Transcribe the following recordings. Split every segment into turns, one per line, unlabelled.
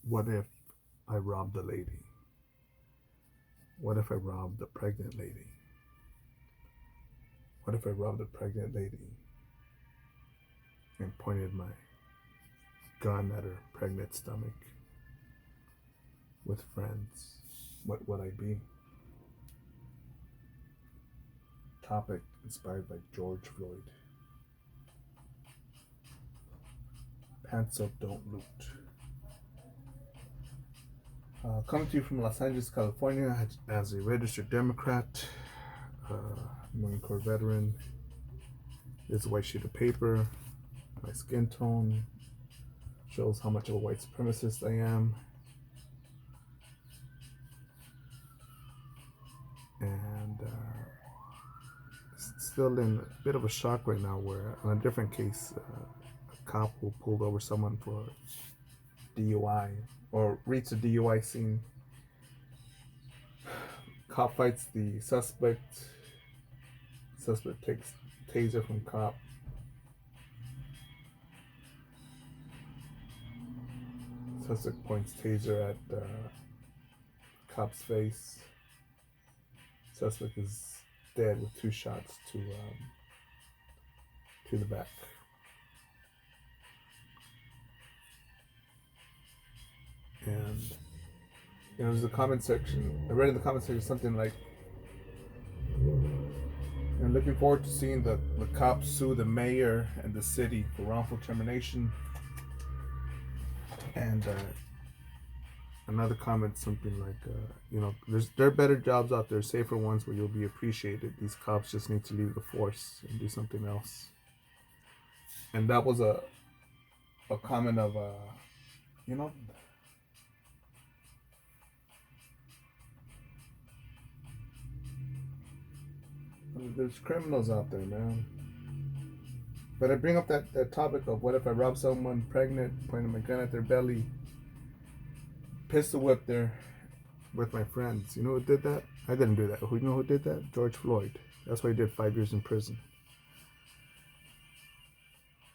What if I robbed the lady? What if I robbed the pregnant lady? What if I robbed the pregnant lady and pointed my gun at her pregnant stomach with friends? What would I be? Topic inspired by George Floyd. Pants up, don't loot. Coming to you from Los Angeles, California, as a registered Democrat, uh, Marine Corps veteran. This white sheet of paper. My skin tone shows how much of a white supremacist I am. And still in a bit of a shock right now where, on a different case, a cop who pulled over someone for DUI or reached a DUI scene. Cop fights the suspect. Suspect takes taser from cop. Suspect points taser at cop's face. Suspect is dead with 2 shots to the back. And there's a comment section. I read in the comment section something like, looking forward to seeing the cops sue the mayor and the city for wrongful termination. And another comment, something like, there are better jobs out there, safer ones where you'll be appreciated. These cops just need to leave the force and do something else. And that was a comment of, you know, there's criminals out there, man. But I bring up that topic of what if I rob someone pregnant, pointing my gun at their belly, pistol whip there with my friends. You know who did that? I didn't do that. You know who did that? George Floyd. That's why he did 5 years in prison.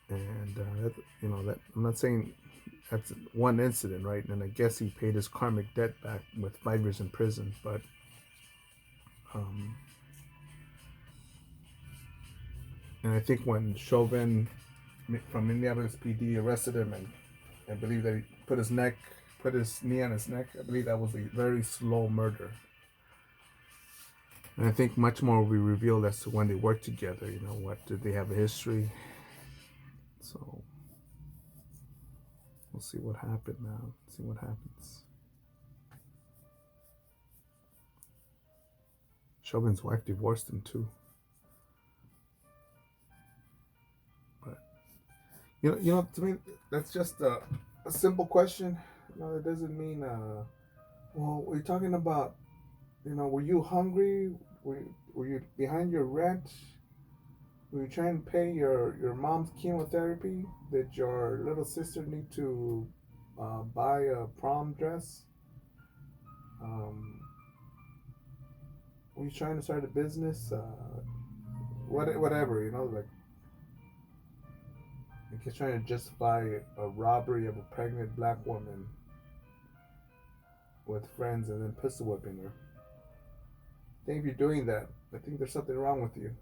And that I'm not saying that's one incident, right? And I guess he paid his karmic debt back with 5 years in prison. But and I think when Chauvin from Minneapolis PD arrested him, and I believe that he put his knee on his neck, I believe that was a very slow murder. And I think much more will be revealed as to when they worked together. What did they have a history? So we'll see what happened now. See what happens. Chauvin's wife divorced him too. But to me, that's just a simple question. It doesn't mean well, we're talking about, were you hungry? Were you behind your rent? Were you trying to pay your mom's chemotherapy? Did your little sister need to buy a prom dress? Were you trying to start a business? Whatever, like he's trying to justify a robbery of a pregnant black woman with friends and then pistol whipping her. I think if you're doing that, I think there's something wrong with you.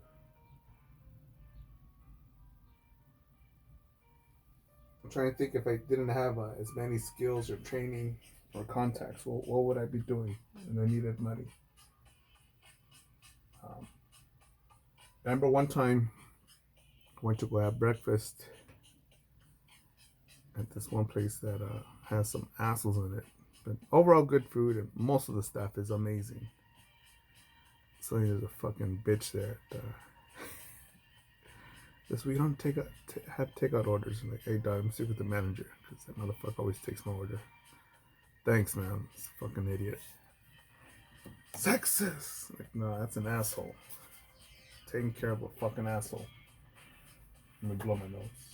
I'm trying to think, if I didn't have as many skills or training or contacts, what would I be doing? And I needed money. I remember one time I went to go have breakfast at this one place that has some assholes in it. But overall good food, and most of the staff is amazing. So there's a fucking bitch there. This we don't have takeout orders. I'm like, hey dog, I'm sick with the manager because that motherfucker always takes my order. Thanks, man. It's a fucking idiot. Sexist. Like, no, that's an asshole. Taking care of a fucking asshole. Let me blow my nose.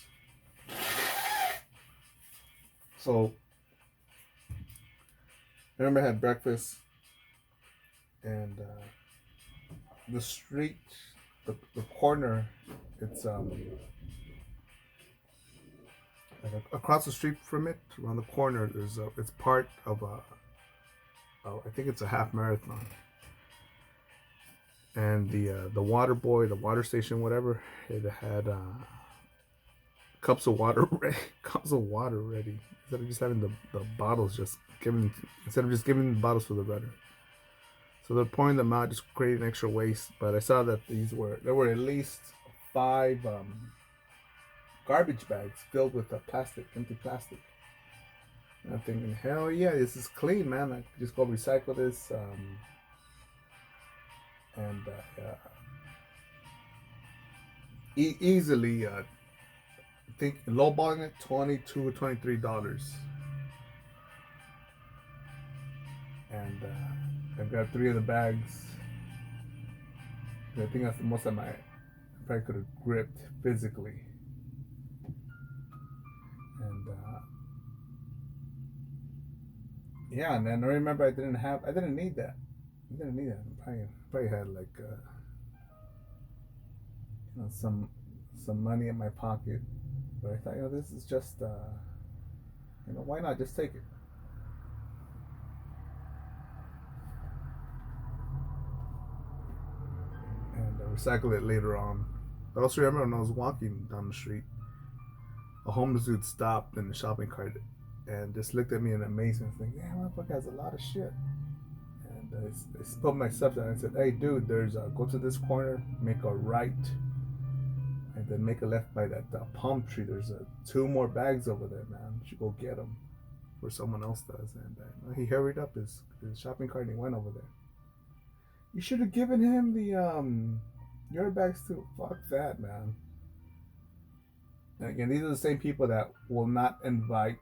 So, I remember I had breakfast, and the street, the corner, it's like across the street from it, around the corner, there's a. It's part of a. I think it's a half marathon, and the water boy, the water station, whatever, it had cups of water, cups of water ready instead of just having the bottles just giving instead of just giving the bottles for the runner. So they're pouring them out, just creating extra waste. But I saw that there were at least five garbage bags filled with plastic, empty plastic. And I'm thinking, hell yeah, this is clean, man. I could just go recycle this. And easily, I think lowballing it, $22, $23. And I grabbed three of the bags. I think that's the most I probably could have gripped physically. And yeah, and then I remember I didn't need that. I didn't need that. I probably had like some money in my pocket, but I thought, this is just why not just take it and recycle it later on. But I also remember when I was walking down the street, a homeless dude stopped in the shopping cart and just looked at me in amazement, thinking, "Yeah, motherfucker has a lot of shit." And I spoke myself and I said, "Hey, dude, there's go to this corner, make a right, and then make a left by that palm tree. There's two more bags over there, man. You should go get them, or someone else does." And he hurried up his shopping cart and he went over there. You should have given him the your bags too. Fuck that, man. And again, these are the same people that will not invite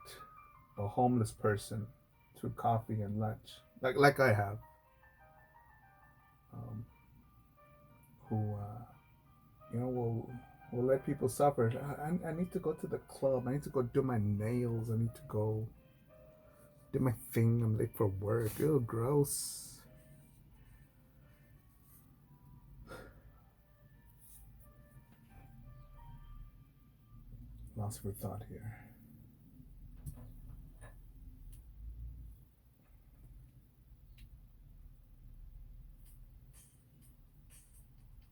a homeless person to coffee and lunch, like I have, um, who will let people suffer. I need to go to the club. I need to go do my nails. I need to go do my thing. I'm late for work. Ew, gross. Lost for thought here.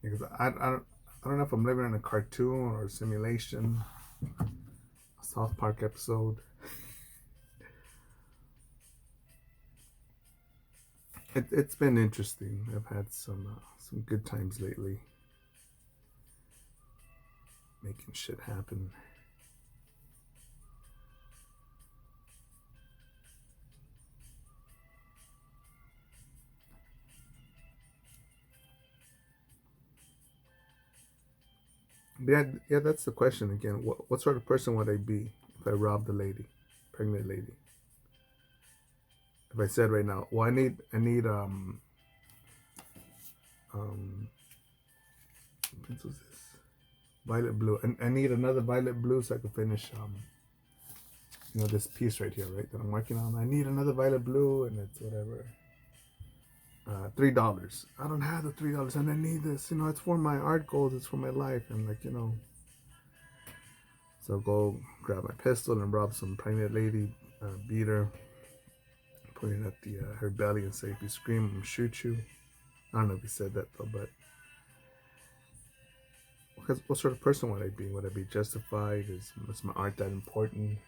Because I don't know if I'm living in a cartoon or a simulation. A South Park episode. It's been interesting. I've had some good times lately, making shit happen. But yeah, that's the question again. What sort of person would I be if I robbed a lady, pregnant lady? If I said right now, well, I need um what was this? Violet blue. And I need another violet blue so I can finish this piece right here, right, that I'm working on. I need another violet blue, and it's whatever. $3. I don't have the $3, and I need this. It's for my art goals. It's for my life, and So I'll go grab my pistol and rob some pregnant lady, beat her, put it at her belly, and say, "If you scream, I'm gonna shoot you." I don't know if he said that though, but what sort of person would I be? Would I be justified? Is my art that important?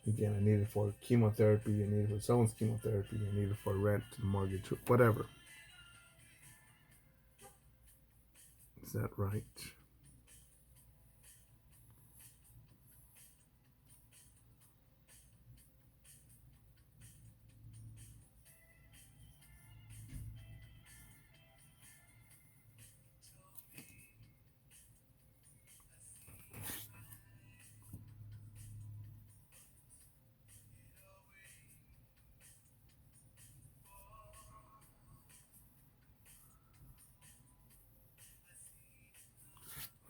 Again, I need it for chemotherapy. I need it for someone's chemotherapy. I need it for rent, mortgage, whatever. Is that right?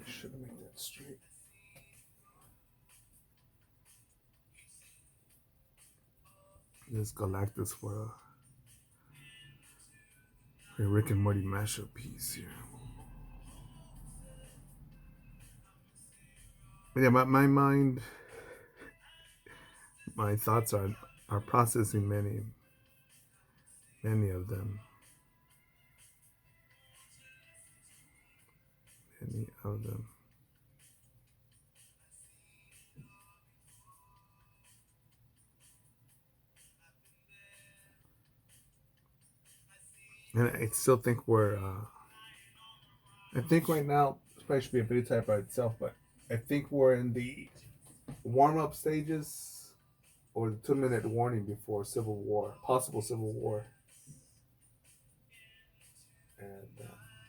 I should make that straight. This Galactus for a Rick and Morty mashup piece here. Yeah, my mind, my thoughts are processing many of them, many of them. And I still think I think right now, this probably should be a video type by itself, but I think we're in the warm up stages or the 2 minute warning before civil war, possible civil war. And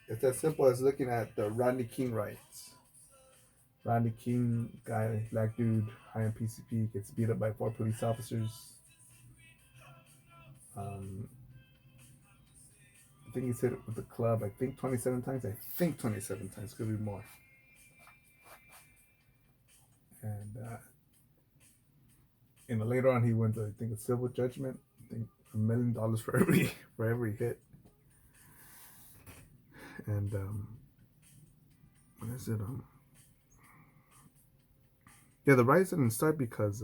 it's as simple as looking at the Rodney King riots. Rodney King, guy, black dude, high in PCP, gets beat up by four police officers. Um, I think he's hit with the club. I think 27 times. I think 27 times. Could be more. And later on he wins. I think a civil judgment. I think $1 million for every hit. And what is it? Yeah, the riots didn't start because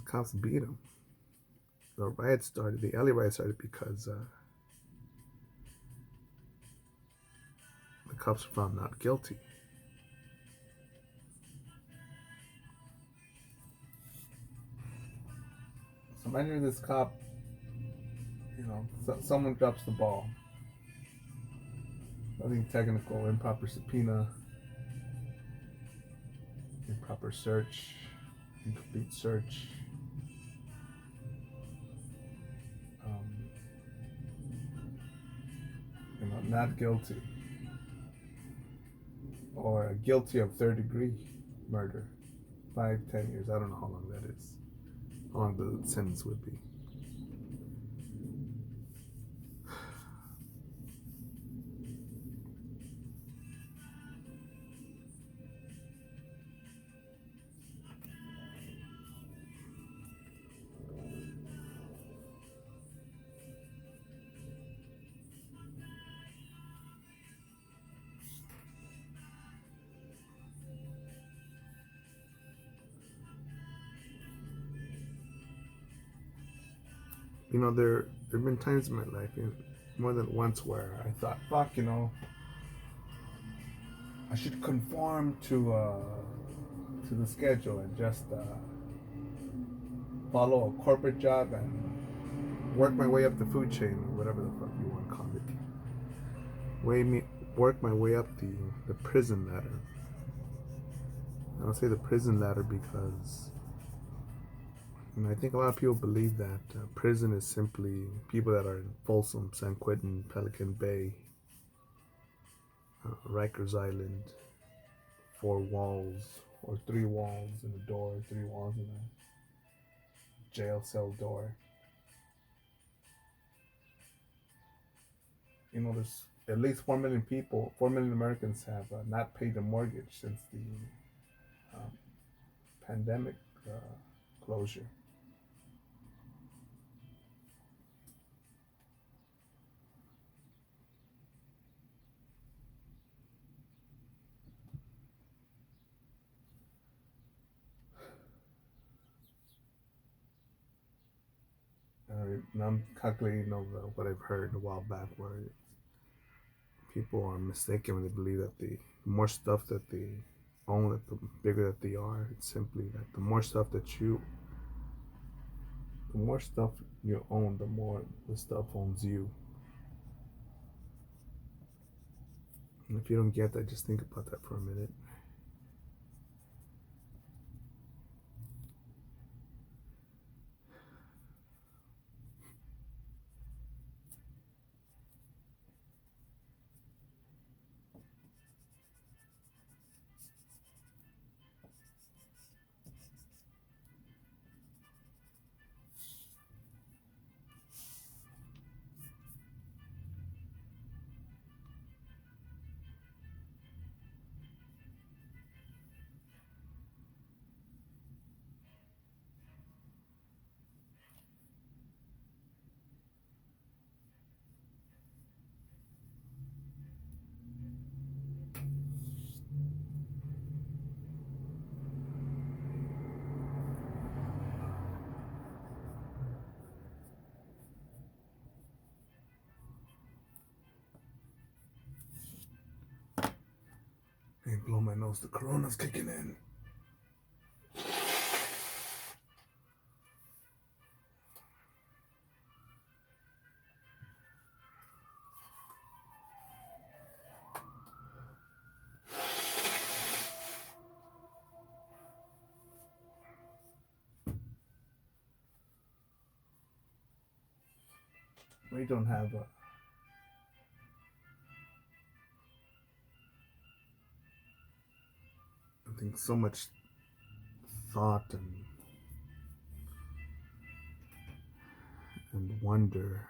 cops beat him. The riot started. The LA riot started because the cops were found not guilty. So imagine this cop, someone drops the ball. Nothing technical, improper subpoena, improper search, incomplete search. Um, not guilty, or guilty of third degree murder, 5, 10 years. I don't know how long that is. How long the sentence would be. There've been times in my life, more than once, where I thought, fuck, I should conform to the schedule and just follow a corporate job and work my way up the food chain, or whatever the fuck you want to call it. Way me Work my way up the prison ladder. I'll say the prison ladder because I think a lot of people believe that prison is simply people that are in Folsom, San Quentin, Pelican Bay, Rikers Island, four walls or three walls and a door, three walls and a jail cell door. There's at least 4 million people, 4 million Americans have not paid their mortgage since the um, pandemic closure. And I'm calculating over what I've heard a while back, where people are mistaken when they believe that the more stuff that they own, that the bigger that they are. It's simply that the more stuff you own, the more the stuff owns you. And if you don't get that, just think about that for a minute. Hey, blow my nose. The corona's kicking in. We don't have I think so much thought and wonder.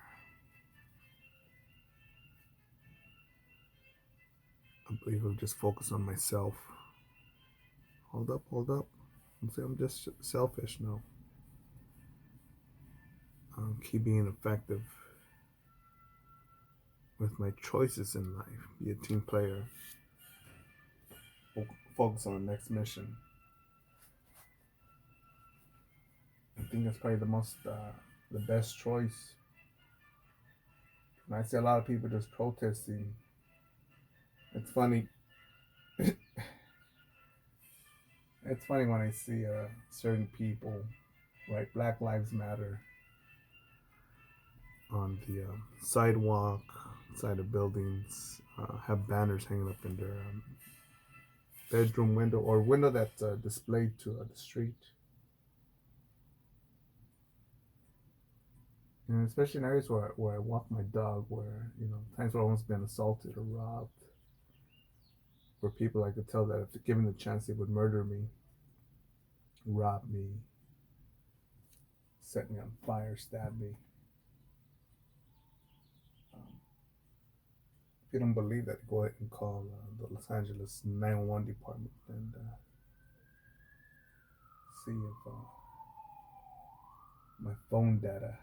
I believe I'll just focus on myself. Hold up, hold up. I'm just selfish now. Keep being effective with my choices in life. Be a team player. Focus on the next mission. I think that's probably the best choice. And I see a lot of people just protesting. It's funny. It's funny when I see certain people write Black Lives Matter on the sidewalk, side of buildings, have banners hanging up in their bedroom window or window that's displayed to the street. And especially in areas where I walk my dog, where, times where I've almost been assaulted or robbed, where people I could tell that if given the chance, they would murder me, rob me, set me on fire, stab me. If you don't believe that, go ahead and call the Los Angeles 911 department and see if my phone data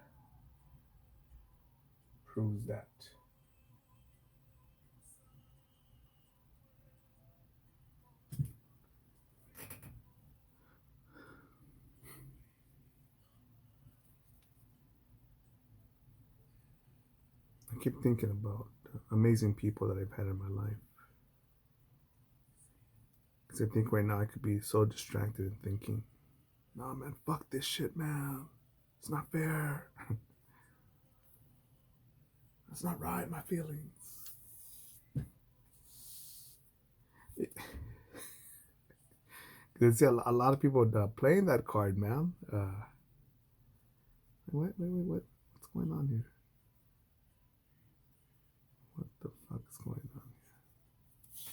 proves that. I keep thinking about amazing people that I've had in my life. Because I think right now I could be so distracted and thinking, nah, man, fuck this shit, man. It's not fair. That's not right, my feelings. Because see, a lot of people playing that card, man. Wait. What's going on here? What the fuck is going on here?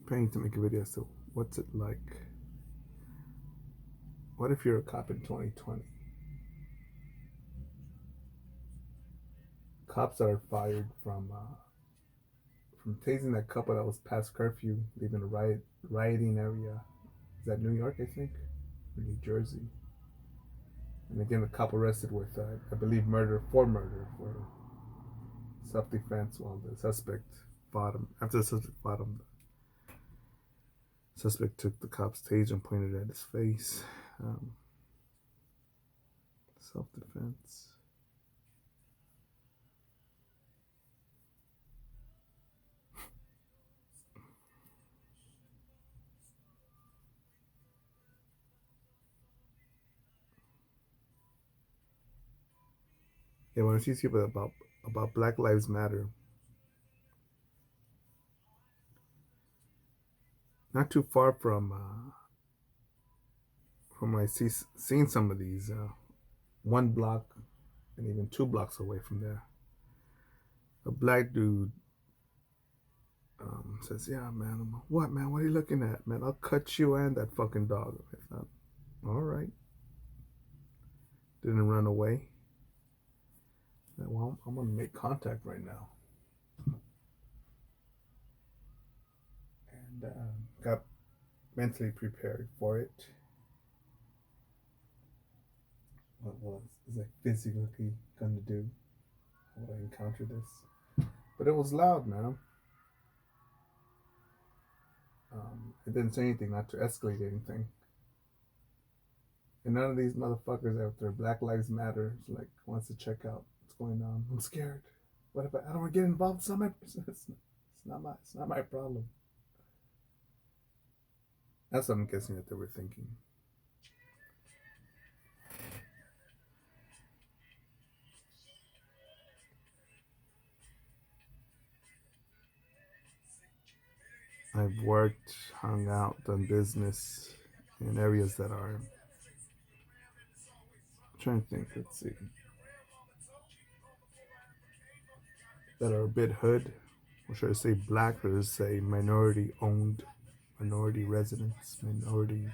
Planning to make a video, so what's it like? What if you're a cop in 2020? Cops that are fired from tasing that couple that was past curfew, leaving a rioting area. Is that New York, I think, or New Jersey? And again, the cop arrested with, I believe, for self-defense. While the suspect fought him. After the suspect fought him, the suspect took the cop's taser and pointed it at his face. Self-defense. Yeah, when I see people about Black Lives Matter, not too far from where I seen some of these, 1 block and even 2 blocks away from there, a black dude says, "Yeah, man, what, man? What are you looking at, man? I'll cut you and that fucking dog." I thought, all right, didn't run away. Well, I'm gonna make contact right now, and got mentally prepared for it. What was I physically gonna do? How would I encounter this? But it was loud, man. It didn't say anything, not to escalate anything. And none of these motherfuckers after Black Lives Matter like wants to check out what's going on. I'm scared. What if I don't want to get involved? It's not my. It's not my problem. That's what I'm guessing that they were thinking. I've worked, hung out, done business in areas that are. I'm trying to think. Let's see. That are a bit hood, or should I say black, or say minority owned, minority residents, minority,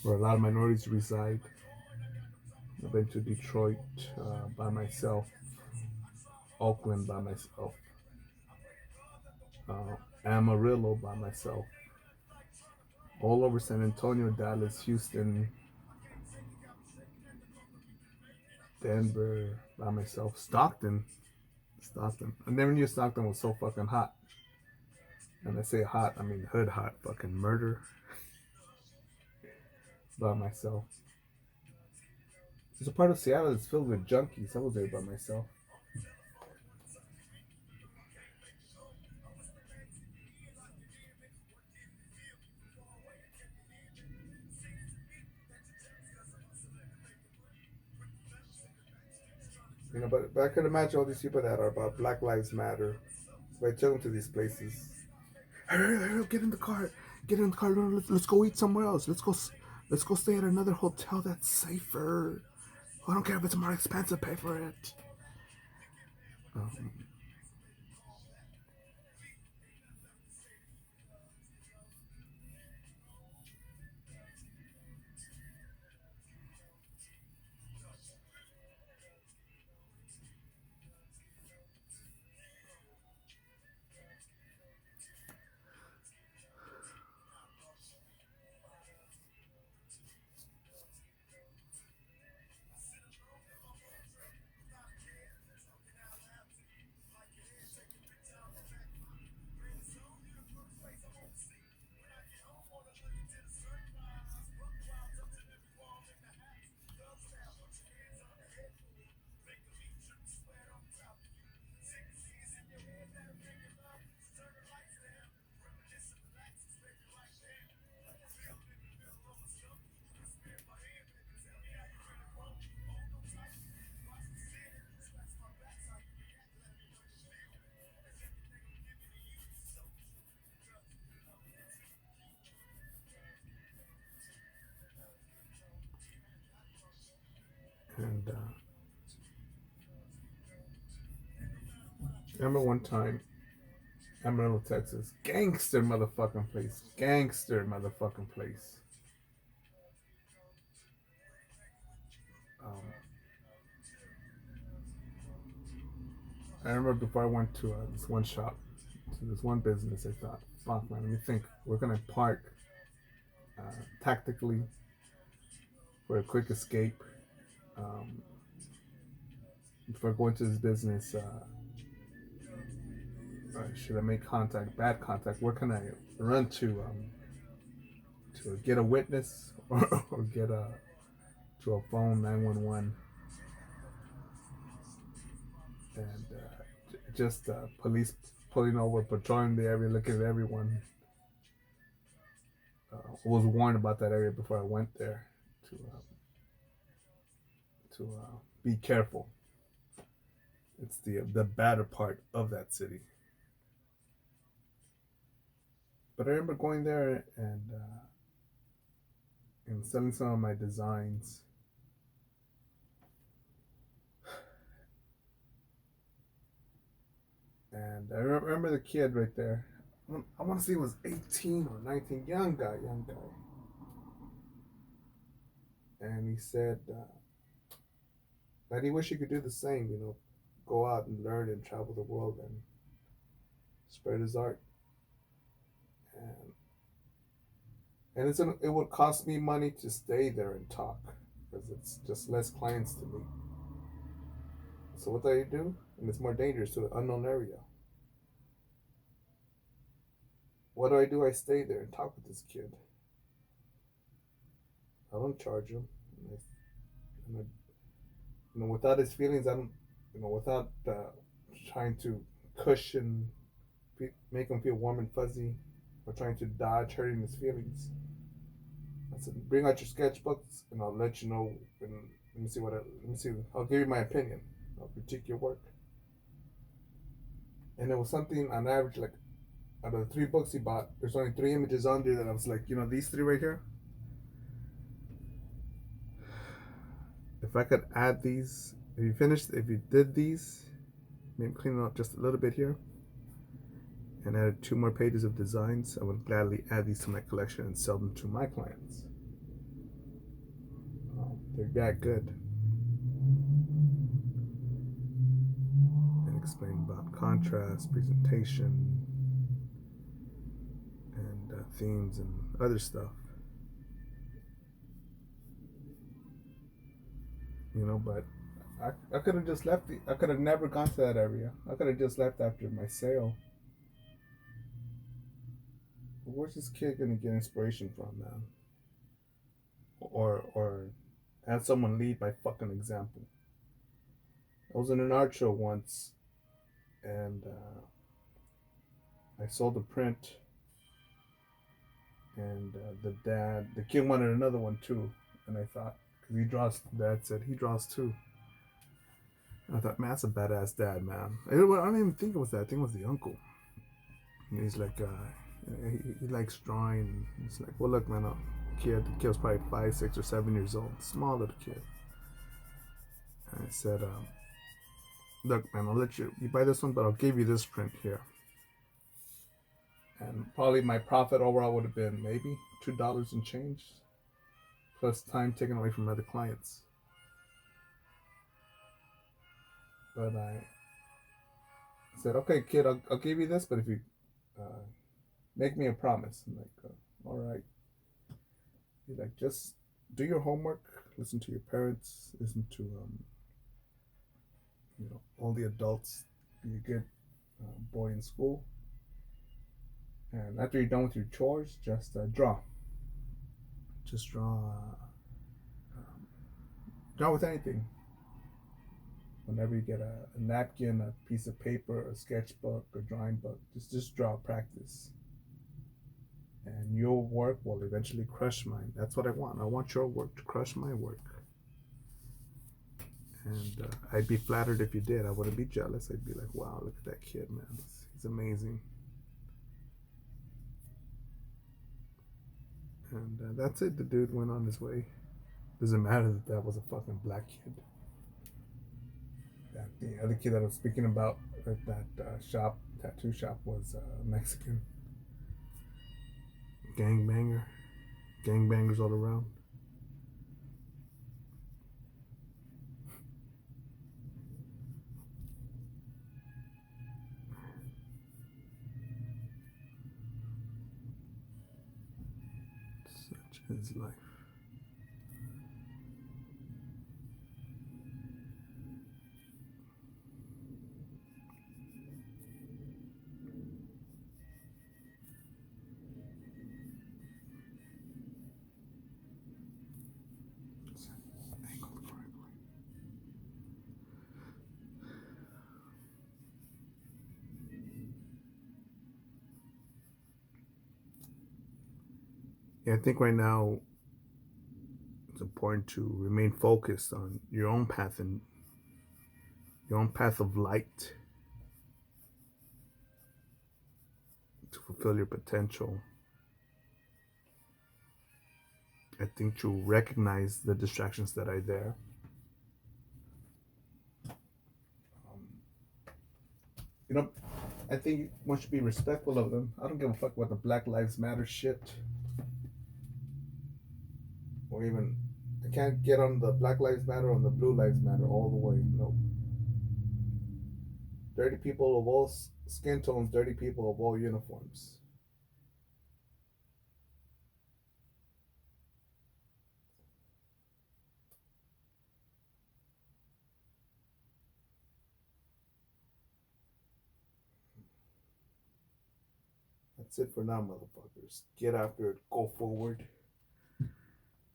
where a lot of minorities reside. I've been to Detroit by myself, Oakland by myself, Amarillo by myself, all over San Antonio, Dallas, Houston, Denver by myself, Stockton. I never knew Stockton was so fucking hot. And I say hot, I mean hood hot, fucking murder by myself. There's a part of Seattle that's filled with junkies. I was there by myself. But I could imagine all these people that are about Black Lives Matter. So I took them to these places. Hey, get in the car. Get in the car. Let's go eat somewhere else. Let's go stay at another hotel that's safer. I don't care if it's more expensive. Pay for it. Um, and I remember one time, Amarillo, Texas, gangster motherfucking place, gangster motherfucking place. Um, I remember before I went to this one shop, to this one business, I thought, fuck man, let me think. We're gonna park uh, tactically for a quick escape. Um, before going to this business, should I make contact, bad contact? Where can I run to get a witness or get a to a phone 911 and just police pulling over, patrolling the area, looking at everyone. I was warned about that area before I went there to be careful. It's the badder part of that city. But I remember going there and selling some of my designs. And I remember the kid right there. I want to say he was 18 or 19, young guy, young guy. And he said that he wished he could do the same, go out and learn and travel the world and spread his art. And it would cost me money to stay there and talk because it's just less clients to meet. So what do I do? And it's more dangerous to the unknown area. What do? I stay there and talk with this kid. I don't charge him. And I, without his feelings, I don't. Without trying to cushion, make him feel warm and fuzzy, or trying to dodge hurting his feelings. I said, bring out your sketchbooks, and I'll let you know. And let me see what. Let me see. I'll give you my opinion. I'll critique your work. And it was something on average, like out of the three books he bought, there's only three images on there that I was like, these three right here. If I could add these, if you did these, maybe clean it up just a little bit here, and added two more pages of designs, I would gladly add these to my collection and sell them to my clients. They're that good. And explain about contrast, presentation, and themes and other stuff. But I could have just left. I could have never gone to that area. I could have just left after my sale. Where's this kid gonna get inspiration from, man? Or have someone lead by fucking example. I was in an art show once, and I sold a print, and the kid wanted another one too, and I thought, because he draws, dad said he draws too. And I thought, man, that's a badass dad, man. I don't even think it was that. I think it was the uncle. And he's like, he likes drawing. He's like, well, look, man, the kid was probably 5, 6, or 7 years old, small little kid. And I said, look, man, I'll let you buy this one, but I'll give you this print here. And probably my profit overall would have been maybe $2 and change, plus time taken away from other clients. But I said, okay, kid, I'll give you this, but if you make me a promise. I'm like, all right. He's like, just do your homework, listen to your parents, listen to all the adults, be a good boy in school. And after you're done with your chores, just draw. Just draw with anything. Whenever you get a napkin, a piece of paper, a sketchbook, a drawing book, just draw, practice. And your work will eventually crush mine. That's what I want. I want your work to crush my work. And I'd be flattered if you did. I wouldn't be jealous. I'd be like, wow, look at that kid, man. He's amazing. And that's it. The dude went on his way. Doesn't matter that was a fucking black kid. That the other kid that I was speaking about at that tattoo shop, was Mexican. Gangbanger. Gangbangers all around. Such is life. Yeah, I think right now it's important to remain focused on your own path and your own path of light to fulfill your potential. I think to recognize the distractions that are there. Um, you know, I think one should be respectful of them. I don't give a fuck about the Black Lives Matter shit, or even I can't get on the Black Lives Matter on the Blue Lives Matter all the way. No, dirty people of all skin tones, dirty people of all uniforms. That's it for now, motherfuckers. Get after it. Go forward.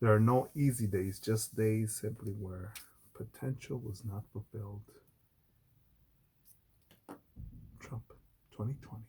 There are no easy days, just days simply where potential was not fulfilled. Trump, 2020.